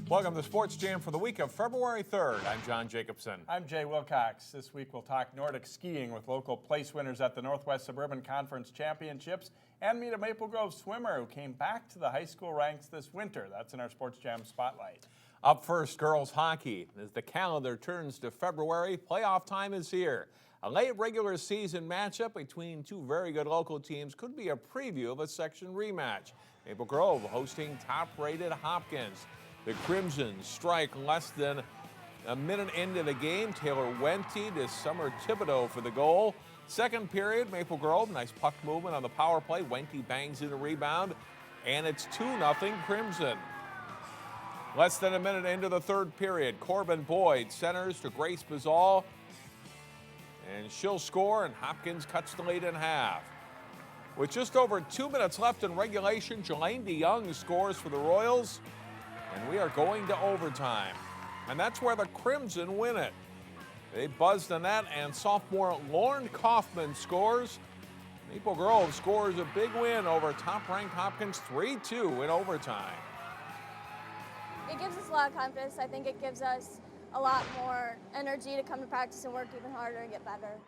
Welcome to Sports Jam for the week of February 3rd. I'm John Jacobson. I'm Jay Wilcox. This week we'll talk Nordic skiing with local place winners at the Northwest Suburban Conference Championships and meet a Maple Grove swimmer who came back to the high school ranks this winter. That's in our Sports Jam Spotlight. Up first, girls hockey. As the calendar turns to February, playoff time is here. A late regular season matchup between two very good local teams could be a preview of a section rematch. Maple Grove hosting top-rated Hopkins. The Crimsons strike less than a minute into the game. Taylor Wente to Summer Thibodeau for the goal. Second period, Maple Grove, nice puck movement on the power play. Wente bangs in a rebound, and it's 2-0 Crimson. Less than a minute into the third period, Corbin Boyd centers to Grace Bazal, and she'll score, and Hopkins cuts the lead in half. With just over 2 minutes left in regulation, Jelaine DeYoung scores for the Royals, and we are going to overtime. And that's where the Crimson win it. They buzzed the net, and sophomore Lauren Kaufman scores. Maple Grove scores a big win over top-ranked Hopkins 3-2 in overtime. It gives us a lot of confidence. I think it gives us a lot more energy to come to practice and work even harder and get better.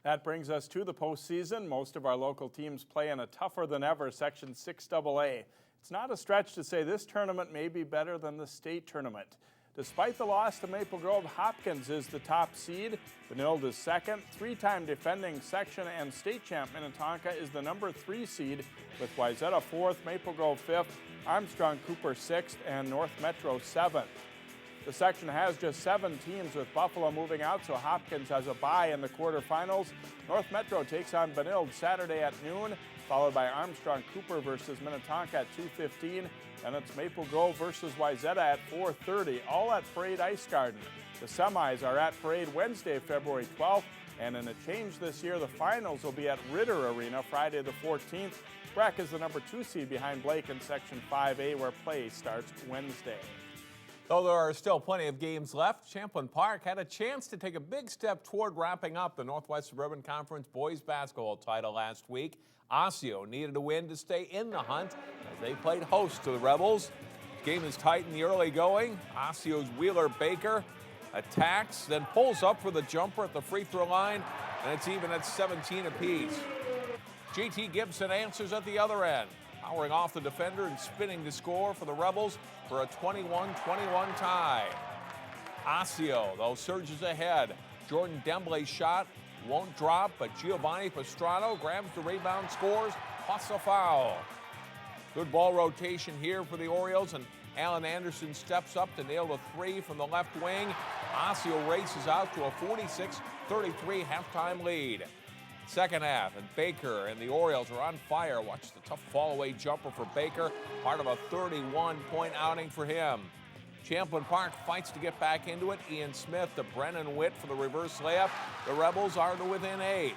That brings us to the postseason. Most of our local teams play in a tougher than ever Section 6AA. It's not a stretch to say this tournament may be better than the state tournament. Despite the loss to Maple Grove, Hopkins is the top seed. Benilde is second. Three-time defending section and state champ Minnetonka is the number 3 seed, with Wayzata 4th, Maple Grove 5th, Armstrong Cooper 6th, and North Metro 7th. The section has just 7 teams, with Buffalo moving out, so Hopkins has a bye in the quarterfinals. North Metro takes on Benilde Saturday at noon, followed by Armstrong Cooper versus Minnetonka at 2:15. Then it's Maple Grove versus Wayzata at 4:30, all at Parade Ice Garden. The semis are at Parade Wednesday, February 12th, and in a change this year, the finals will be at Ritter Arena Friday the 14th. Breck is the number 2 seed behind Blake in Section 5A, where play starts Wednesday. Though there are still plenty of games left, Champlin Park had a chance to take a big step toward wrapping up the Northwest Suburban Conference boys basketball title last week. Osseo needed a win to stay in the hunt as they played host to the Rebels. The game is tight in the early going. Osseo's Wheeler Baker attacks, then pulls up for the jumper at the free throw line, and it's even at 17 apiece. J.T. Gibson answers at the other end, powering off the defender and spinning to score for the Rebels for a 21-21 tie. Osseo, though, surges ahead. Jordan Demble's shot won't drop, but Giovanni Pastrano grabs the rebound, scores, plus a foul. Good ball rotation here for the Orioles, and Alan Anderson steps up to nail the 3 from the left wing. Osseo races out to a 46-33 halftime lead. Second half, and Baker and the Orioles are on fire. Watch the tough fall-away jumper for Baker, part of a 31-point outing for him. Champlin Park fights to get back into it. Ian Smith to Brennan Witt for the reverse layup. The Rebels are to within 8.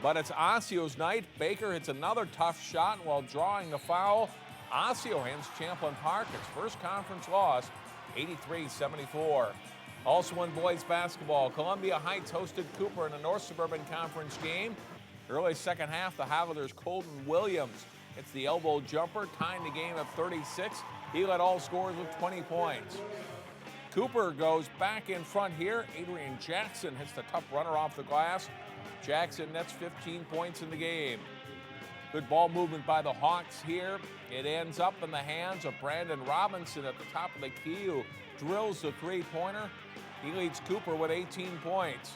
But it's Osseo's night. Baker hits another tough shot while drawing the foul. Osseo hands Champlin Park its first conference loss, 83-74. Also in boys basketball, Columbia Heights hosted Cooper in a North Suburban Conference game. Early second half, the Highlanders' Colton Williams hits the elbow jumper, tying the game at 36. He led all scorers with 20 points. Cooper goes back in front here. Adrian Jackson hits the tough runner off the glass. Jackson nets 15 points in the game. Good ball movement by the Hawks here. It ends up in the hands of Brandon Robinson at the top of the key, who drills the three-pointer. He leads Cooper with 18 points.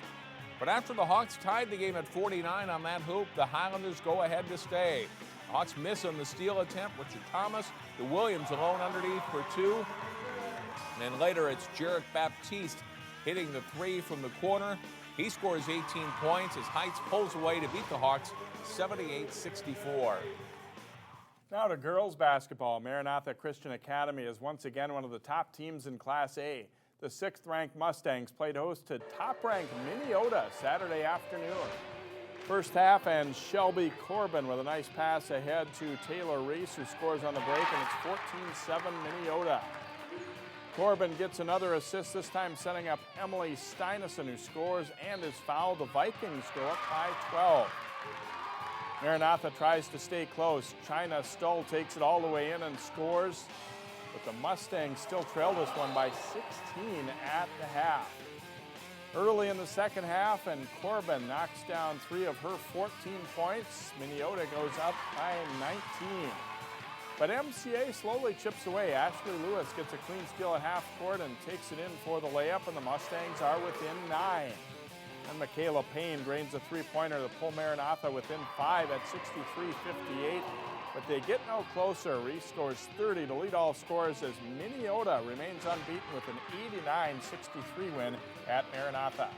But after the Hawks tied the game at 49 on that hoop, the Highlanders go ahead to stay. Hawks miss on the steal attempt. Richard Thomas to Williams alone underneath for 2. And then later it's Jarrett Baptiste hitting the 3 from the corner. He scores 18 points as Heights pulls away to beat the Hawks 78-64. Now to girls basketball. Maranatha Christian Academy is once again one of the top teams in Class A. The 6th-ranked Mustangs played host to top-ranked Minneapolis Saturday afternoon. First half, and Shelby Corbin with a nice pass ahead to Taylor Reese, who scores on the break, and it's 14-7 Minneapolis. Corbin gets another assist, this time setting up Emily Steinison, who scores and is fouled. The Vikings go up by 12. Maranatha tries to stay close. China Stoll takes it all the way in and scores. but the Mustangs still trail this one by 16 at the half. Early in the second half, and Corbin knocks down 3 of her 14 points. Minneapolis goes up by 19. But MCA slowly chips away. Ashley Lewis gets a clean steal at half court and takes it in for the layup, and the Mustangs are within 9. And Michaela Payne drains a three-pointer to pull Maranatha within 5 at 63-58. But they get no closer. Reese scores 30 to lead all scorers as Minneapolis remains unbeaten with an 89-63 win at Maranatha.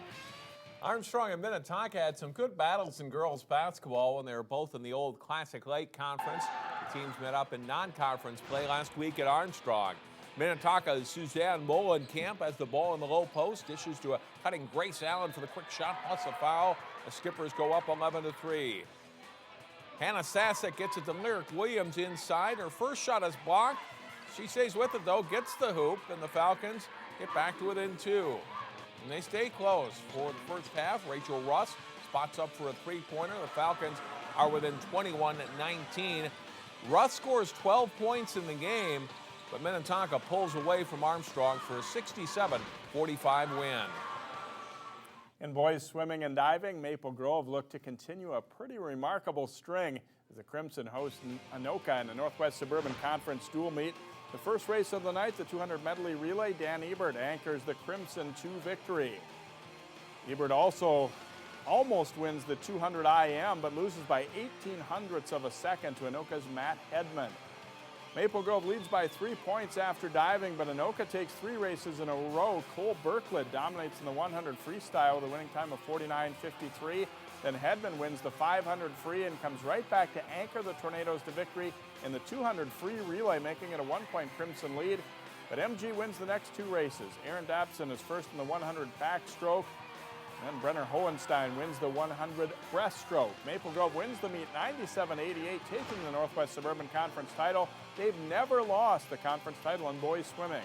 Armstrong and Minnetonka had some good battles in girls basketball when they were both in the old Classic Lake Conference. The teams met up in non-conference play last week at Armstrong. Minnetonka's Suzanne Molenkamp has the ball in the low post, dishes to a cutting Grace Allen for the quick shot plus a foul. The Skippers go up 11-3. Hannah Sasek gets it to Lyric Williams inside. Her first shot is blocked. She stays with it though, gets the hoop, and the Falcons get back to within 2. And they stay close for the first half. Rachel Russ spots up for a three-pointer. The Falcons are within 21-19. Russ scores 12 points in the game, but Minnetonka pulls away from Armstrong for a 67-45 win. In boys swimming and diving, Maple Grove looked to continue a pretty remarkable string as the Crimson host Anoka in the Northwest Suburban Conference dual meet. The first race of the night, the 200 medley relay, Dan Ebert anchors the Crimson to victory. Ebert also almost wins the 200 IM, but loses by 0.18 of a second to Anoka's Matt Hedman. Maple Grove leads by 3 points after diving, but Anoka takes 3 races in a row. Cole Berklid dominates in the 100 freestyle with a winning time of 49.53. Then Hedman wins the 500 free and comes right back to anchor the Tornadoes to victory in the 200 free relay, making it a 1-point Crimson lead. But MG wins the next 2 races. Aaron Dobson is first in the 100 backstroke. And Brenner Hohenstein wins the 100 breaststroke. Maple Grove wins the meet 97-88, taking the Northwest Suburban Conference title. They've never lost the conference title in boys swimming.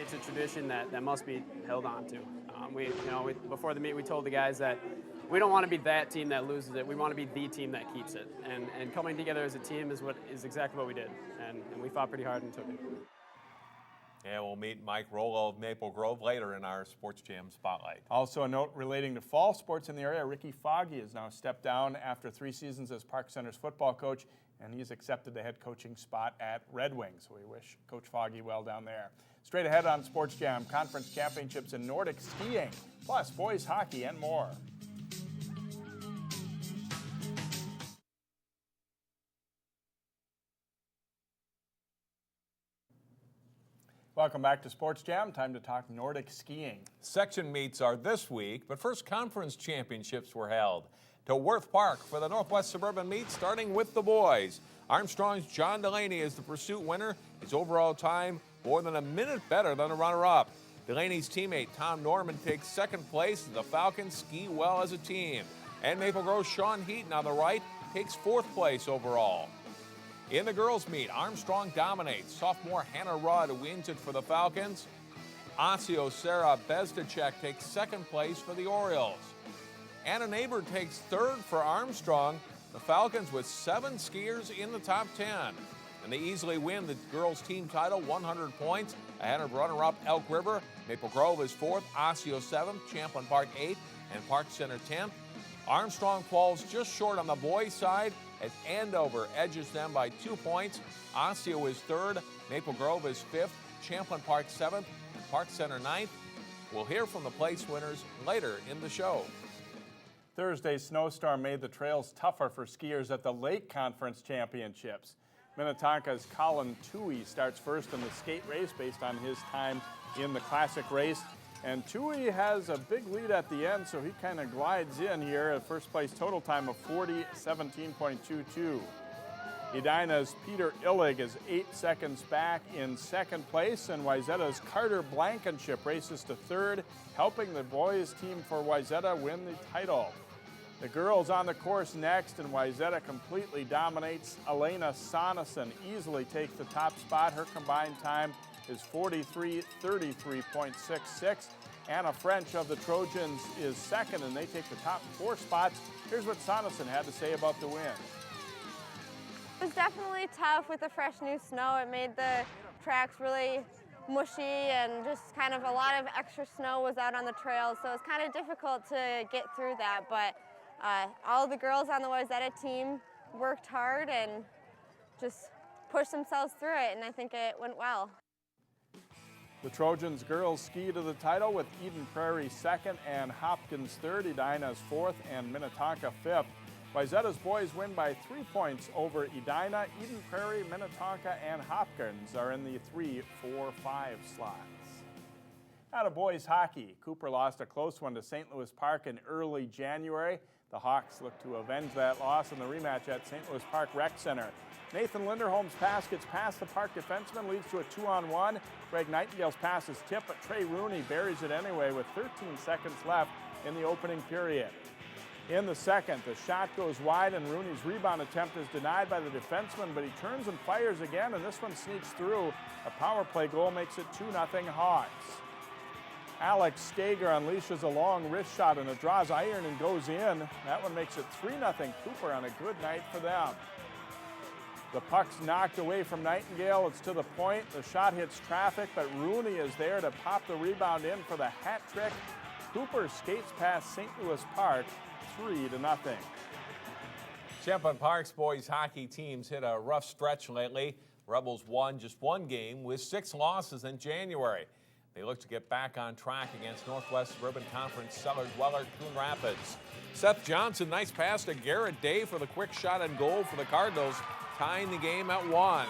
It's a tradition that must be held on to. Before the meet, we told the guys that we don't want to be that team that loses it. We want to be the team that keeps it. And coming together as a team is exactly what we did. And we fought pretty hard and took it. And we'll meet Mike Rouleau of Maple Grove later in our Sports Jam Spotlight. Also a note relating to fall sports in the area, Ricky Foggy has now stepped down after 3 seasons as Park Center's football coach, and he's accepted the head coaching spot at Red Wings. So we wish Coach Foggy well down there. Straight ahead on Sports Jam, conference championships in Nordic skiing, plus boys hockey and more. Welcome back to Sports Jam. Time to talk Nordic skiing. Section meets are this week, but first conference championships were held. To Worth Park for the Northwest Suburban meet, starting with the boys. Armstrong's John Delaney is the pursuit winner. His overall time more than a minute better than the runner-up. Delaney's teammate Tom Norman takes second place as the Falcons ski well as a team. And Maple Grove's Sean Heaton on the right takes 4th place overall. In the girls' meet, Armstrong dominates. Sophomore Hannah Rudd wins it for the Falcons. Osseo Sarah Bezdacek takes 2nd place for the Orioles. Anna Neighbor takes 3rd for Armstrong. The Falcons with 7 skiers in the top 10. And they easily win the girls' team title, 100 points, ahead of runner-up Elk River. Maple Grove is 4th, Osseo 7th, Champlain Park 8th, and Park Center 10th. Armstrong falls just short on the boys' side as Andover edges them by 2 points. Osseo is 3rd, Maple Grove is 5th, Champlain Park 7th, and Park Center 9th. We'll hear from the place winners later in the show. Thursday's snowstorm made the trails tougher for skiers at the Lake Conference Championships. Minnetonka's Colin Toohey starts first in the skate race based on his time in the classic race. And Toohey has a big lead at the end, so he kind of glides in here at first place total time of 40:17.22. Edina's Peter Illig is 8 seconds back in 2nd place, and Wayzata's Carter Blankenship races to 3rd, helping the boys team for Wayzata win the title. The girls on the course next, and Wayzata completely dominates. Elena Soneson easily takes the top spot. Her combined time is 43:33.66. Anna French of the Trojans is 2nd, and they take the top 4 spots. Here's what Soneson had to say about the win. It was definitely tough with the fresh new snow. It made the tracks really mushy and just kind of a lot of extra snow was out on the trails, so it's kind of difficult to get through that. But all the girls on the Wayzata team worked hard and just pushed themselves through it, and I think it went well. The Trojans girls ski to the title with Eden Prairie second and Hopkins third, Edina's fourth, and Minnetonka fifth. Wayzata's boys win by 3 points over Edina. Eden Prairie, Minnetonka, and Hopkins are in the 3, 4, 5 slots. Out of boys hockey, Cooper lost a close one to St. Louis Park in early January. The Hawks look to avenge that loss in the rematch at St. Louis Park Rec Center. Nathan Linderholm's pass gets past the Park defenseman, leads to a 2-on-1. Greg Nightingale's pass is tipped, but Trey Rooney buries it anyway with 13 seconds left in the opening period. In the second, the shot goes wide and Rooney's rebound attempt is denied by the defenseman, but he turns and fires again, and this one sneaks through. A power play goal makes it 2-0 Hawks. Alex Stager unleashes a long wrist shot and it draws iron and goes in. That one makes it 3-0 Cooper on a good night for them. The puck's knocked away from Nightingale. It's to the point. The shot hits traffic, but Rooney is there to pop the rebound in for the hat trick. Cooper skates past St. Louis Park 3-0. Champlain Park's boys hockey teams hit a rough stretch lately. Rebels won just one game with 6 losses in January. They look to get back on track against Northwest Suburban Conference Cellar Dweller Coon Rapids. Seth Johnson, nice pass to Garrett Day for the quick shot and goal for the Cardinals, tying the game at 1.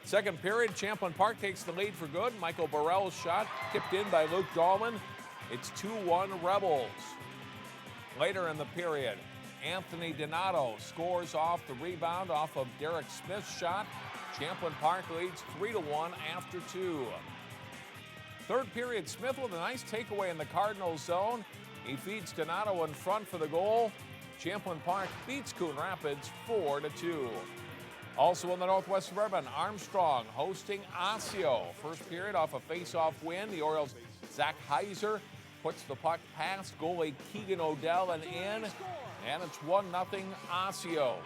Second period, Champlain Park takes the lead for good. Michael Burrell's shot tipped in by Luke Dahlman. It's 2-1 Rebels. Later in the period, Anthony Donato scores off the rebound off of Derek Smith's shot. Champlain Park leads 3-1 after 2. Third period, Smith with a nice takeaway in the Cardinals zone. He feeds Donato in front for the goal. Champlain Park beats Coon Rapids 4-2. Also in the Northwest Suburban, Armstrong hosting Osseo. First period off a face-off win. The Orioles' Zach Heiser puts the puck past goalie Keegan Odell and in, and it's 1-0 Osseo.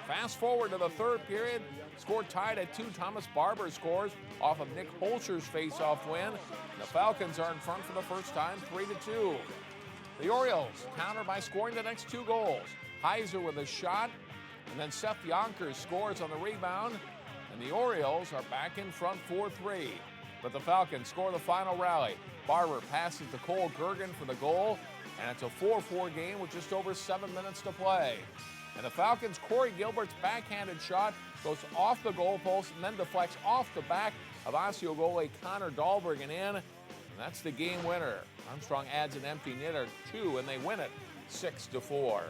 Fast forward to the third period, score tied at 2. Thomas Barber scores off of Nick Holscher's face-off win. The Falcons are in front for the first time, 3-2. The Orioles counter by scoring the next 2 goals. Heiser with a shot, and then Seth Yonkers scores on the rebound, and the Orioles are back in front 4-3. But the Falcons score the final rally. Barber passes to Cole Gergen for the goal, and it's a 4-4 game with just over 7 minutes to play. And the Falcons' Corey Gilbert's backhanded shot goes off the goalpost and then deflects off the back of Osseo goalie Connor Dahlberg and in. And that's the game winner. Armstrong adds an empty netter 2, and they win it 6-4.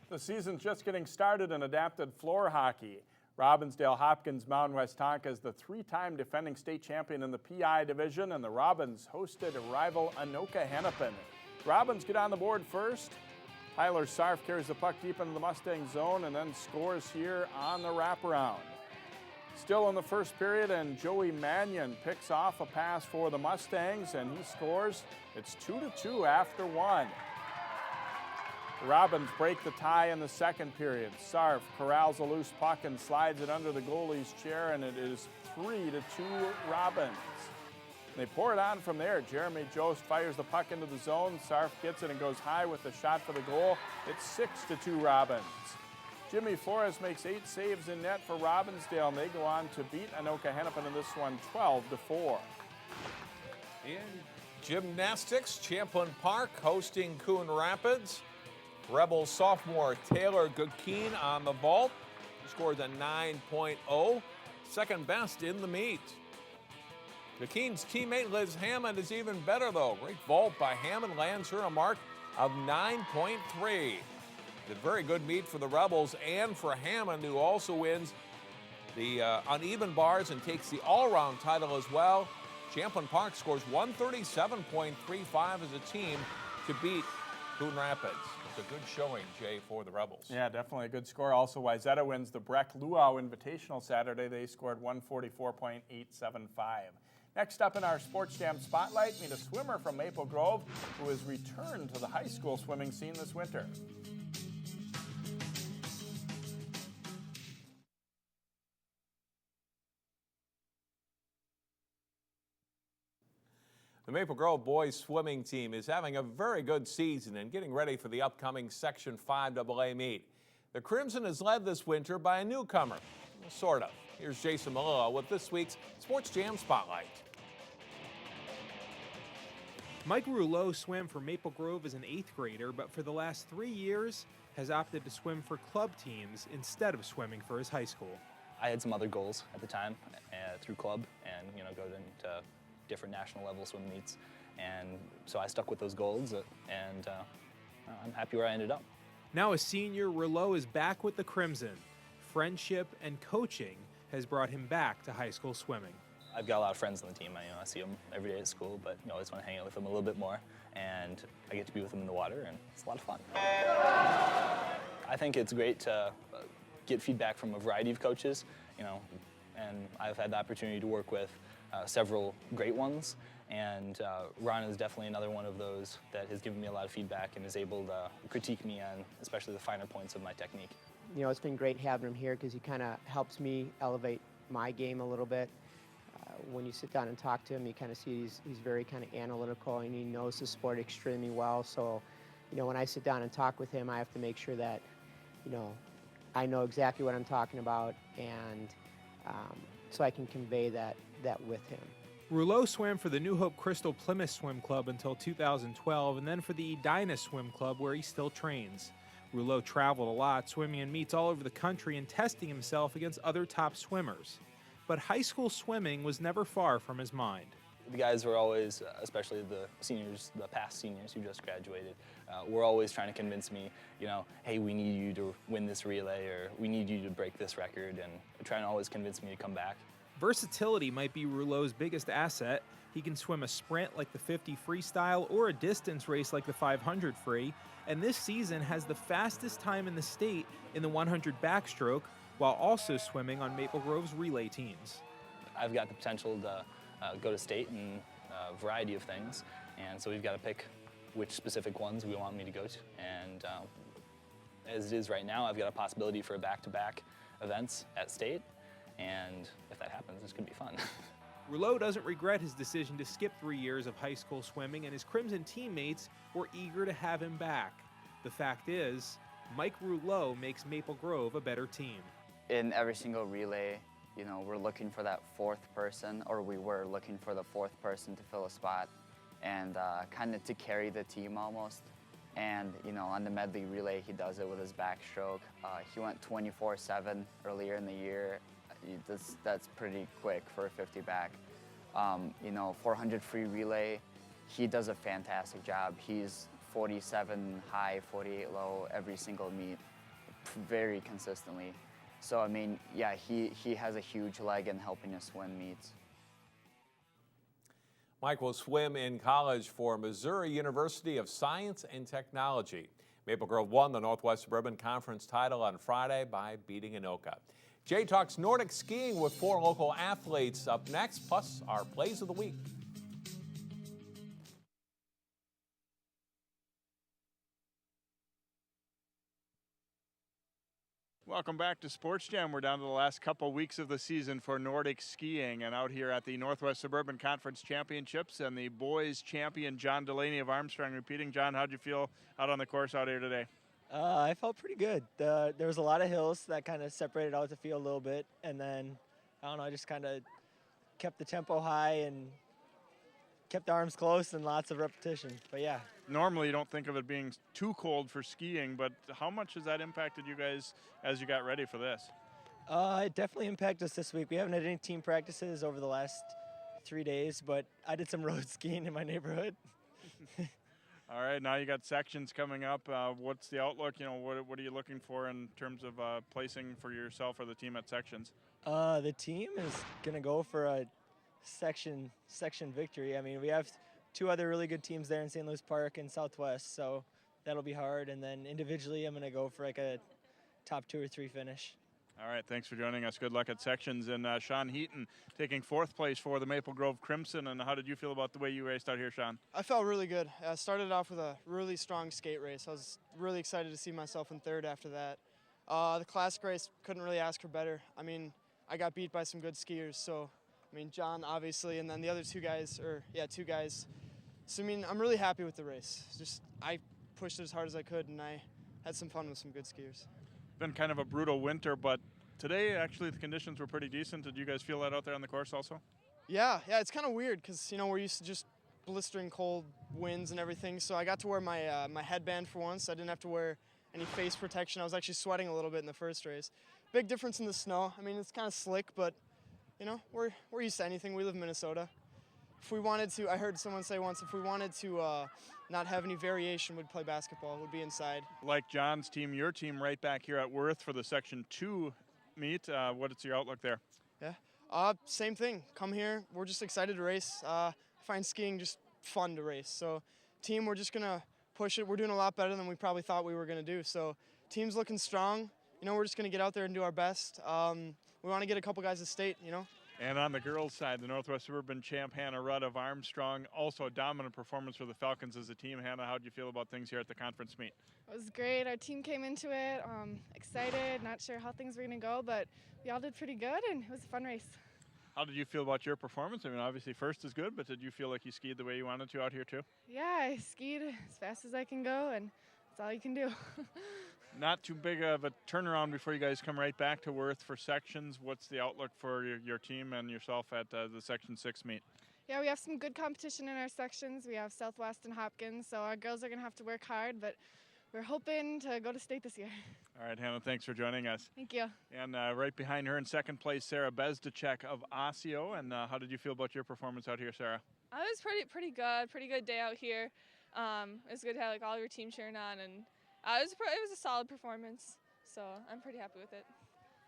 The season's just getting started in adapted floor hockey. Robbinsdale Hopkins Mountain West Tonka is the 3-time defending state champion in the PI division, and the Robins hosted rival Anoka Hennepin. Robins get on the board first. Tyler Sarf carries the puck deep into the Mustang zone and then scores here on the wraparound. Still in the first period, and Joey Mannion picks off a pass for the Mustangs, and he scores. It's 2-2 after 1. The Robins break the tie in the second period. Sarf corrals a loose puck and slides it under the goalie's chair, and it is 3-2 Robins. They pour it on from there. Jeremy Jost fires the puck into the zone. Sarf gets it and goes high with the shot for the goal. It's 6-2 Robins. Jimmy Flores makes 8 saves in net for Robbinsdale, and they go on to beat Anoka Hennepin in this one 12-4. In gymnastics, Champlain Park hosting Coon Rapids. Rebels sophomore Taylor Goodkeen on the vault. He scores a 9.0, second best in the meet. Goodkeen's teammate Liz Hammond is even better though. Great vault by Hammond lands her a mark of 9.3. A very good meet for the Rebels and for Hammond, who also wins the uneven bars and takes the all-around title as well. Champlain Park scores 137.35 as a team to beat Coon Rapids. It's a good showing, Jay, for the Rebels. Yeah, definitely a good score. Also, Wayzata wins the Breck Luau Invitational Saturday. They scored 144.875. Next up in our Sports Jam Spotlight, meet a swimmer from Maple Grove who has returned to the high school swimming scene this winter. The Maple Grove boys swimming team is having a very good season and getting ready for the upcoming Section 5 AA meet. The Crimson is led this winter by a newcomer, sort of. Here's Jason Melillo with this week's Sports Jam Spotlight. Mike Rouleau swam for Maple Grove as an 8th grader, but for the last 3 years has opted to swim for club teams instead of swimming for his high school. I had some other goals at the time through club and, go into different national level swim meets. And so I stuck with those goals and I'm happy where I ended up. Now a senior, Rouleau is back with the Crimson. Friendship and coaching has brought him back to high school swimming. I've got a lot of friends on the team. I see them every day at school, but I always want to hang out with them a little bit more. And I get to be with them in the water, and it's a lot of fun. I think it's great to get feedback from a variety of coaches, and I've had the opportunity to work with several great ones. And Ron is definitely another one of those that has given me a lot of feedback and is able to critique me on especially the finer points of my technique. It's been great having him here because he kind of helps me elevate my game a little bit. When you sit down and talk to him, you kind of see he's very kind of analytical and he knows the sport extremely well. So, when I sit down and talk with him, I have to make sure that, I know exactly what I'm talking about, and so I can convey that with him. Rouleau swam for the New Hope Crystal Plymouth Swim Club until 2012, and then for the Edina Swim Club, where he still trains. Rouleau traveled a lot, swimming in meets all over the country and testing himself against other top swimmers. But high school swimming was never far from his mind. The guys were always, especially the seniors, the past seniors who just graduated, were always trying to convince me, hey, we need you to win this relay, or we need you to break this record, and trying to always convince me to come back. Versatility might be Rouleau's biggest asset. He can swim a sprint like the 50 freestyle or a distance race like the 500 free, and this season has the fastest time in the state in the 100 backstroke, while also swimming on Maple Grove's relay teams. I've got the potential to go to state in a variety of things, and so we've got to pick which specific ones we want me to go to. And as it is right now, I've got a possibility for back-to-back events at state, and if that happens, this could be fun. Rouleau doesn't regret his decision to skip 3 years of high school swimming, and his Crimson teammates were eager to have him back. The fact is, Mike Rouleau makes Maple Grove a better team. In every single relay, we're looking for that fourth person, or we were looking for the fourth person to fill a spot and kind of to carry the team almost. And, on the medley relay, he does it with his backstroke. He went 24/7 earlier in the year. That's pretty quick for a 50 back. 400 free relay, he does a fantastic job. He's 47 high, 48 low every single meet, very consistently. So, he has a huge leg in helping us win meets. Mike will swim in college for Missouri University of Science and Technology. Maple Grove won the Northwest Suburban Conference title on Friday by beating Anoka. Jay talks Nordic skiing with 4 local athletes up next, plus our plays of the week. Welcome back to Sports Jam. We're down to the last couple weeks of the season for Nordic skiing, and out here at the Northwest Suburban Conference Championships, and the boys champion John Delaney of Armstrong repeating. John, how'd you feel out on the course out here today? I felt pretty good. There was a lot of hills that kind of separated out the field a little bit, and then, I just kind of kept the tempo high and kept the arms close and lots of repetition, but yeah. Normally you don't think of it being too cold for skiing, but how much has that impacted you guys as you got ready for this? It definitely impacted us this week. We haven't had any team practices over the last 3 days, but I did some road skiing in my neighborhood. All right, now you got sections coming up. What's the outlook? What are you looking for in terms of placing for yourself or the team at sections? The team is going to go for a section victory. We have 2 other really good teams there in St. Louis Park and Southwest, so that'll be hard. And then individually, I'm going to go for like a top 2 or 3 finish. All right, thanks for joining us. Good luck at sections. And Sean Heaton taking 4th place for the Maple Grove Crimson. And how did you feel about the way you raced out here, Sean? I felt really good. I started off with a really strong skate race. I was really excited to see myself in 3rd after that. The classic race, couldn't really ask for better. I got beat by some good skiers, so John obviously, and then the other 2 guys, So, I mean, I'm really happy with the race. Just I pushed it as hard as I could, and I had some fun with some good skiers. Been kind of a brutal winter, but today actually the conditions were pretty decent. Did you guys feel that out there on the course also? Yeah, it's kind of weird because, you know, we're used to just blistering cold winds and everything. So I got to wear my my headband for once. I didn't have to wear any face protection. I was actually sweating a little bit in the first race. Big difference in the snow. I mean, it's kind of slick, but, you know, we're used to anything. We live in Minnesota. If we wanted to, I heard someone say once, if we wanted to not have any variation, we'd play basketball, would be inside. Like John's team, your team right back here at Worth for the Section 2 meet. What is your outlook there? Yeah, same thing. Come here. We're just excited to race. I find skiing just fun to race. So team, we're just going to push it. We're doing a lot better than we probably thought we were going to do. So team's looking strong. You know, we're just going to get out there and do our best. We want to get a couple guys to state, you know. And on the girls' side, the Northwest Suburban champ Hannah Rudd of Armstrong, also a dominant performance for the Falcons as a team. Hannah, how did you feel about things here at the conference meet? It was great. Our team came into it excited, not sure how things were going to go, but we all did pretty good, and it was a fun race. How did you feel about your performance? I mean, obviously first is good, but did you feel like you skied the way you wanted to out here too? Yeah, I skied as fast as I can go, and that's all you can do. Not too big of a turnaround before you guys come right back to Worth for sections. What's the outlook for your team and yourself at the Section 6 meet? Yeah, we have some good competition in our sections. We have Southwest and Hopkins, so our girls are going to have to work hard, but we're hoping to go to state this year. All right, Hannah, thanks for joining us. Thank you. And right behind her in second place, Sarah Bezdacek of Osseo. And how did you feel about your performance out here, Sarah? It was pretty good. Pretty good day out here. It was good to have like all your team cheering on, and it was a solid performance. So I'm pretty happy with it.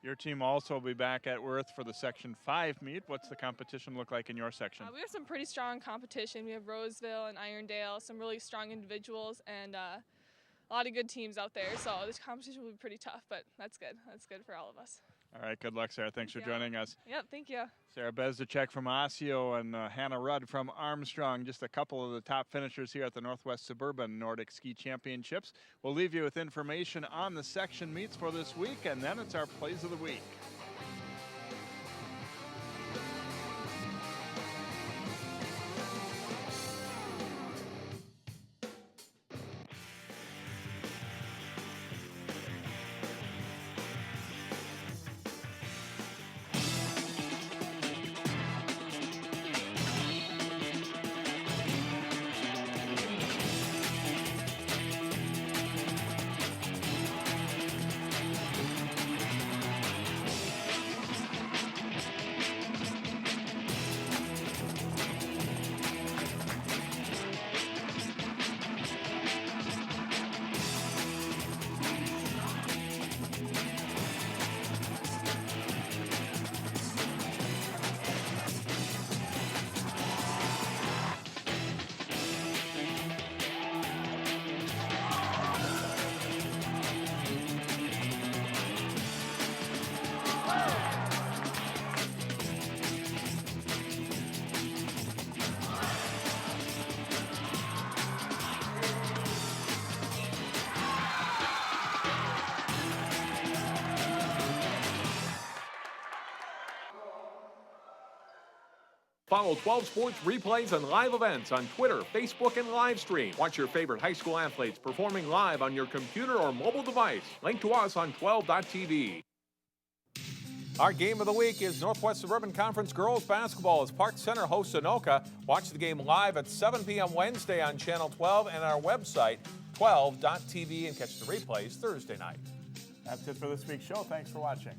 Your team also will be back at Worth for the Section 5 meet. What's the competition look like in your section? We have some pretty strong competition. We have Roseville and Irondale, some really strong individuals, and a lot of good teams out there. So this competition will be pretty tough, but that's good. That's good for all of us. All right, good luck, Sarah. Thanks for joining us. Yep, thank you. Sarah Bezdacek from Osseo and Hannah Rudd from Armstrong, just a couple of the top finishers here at the Northwest Suburban Nordic Ski Championships. We'll leave you with information on the section meets for this week, and then it's our Plays of the Week. Follow 12 Sports replays and live events on Twitter, Facebook, and Livestream. Watch your favorite high school athletes performing live on your computer or mobile device. Link to us on 12.tv. Our game of the week is Northwest Suburban Conference girls basketball as Park Center hosts Anoka. Watch the game live at 7 p.m. Wednesday on Channel 12 and our website, 12.tv, and catch the replays Thursday night. That's it for this week's show. Thanks for watching.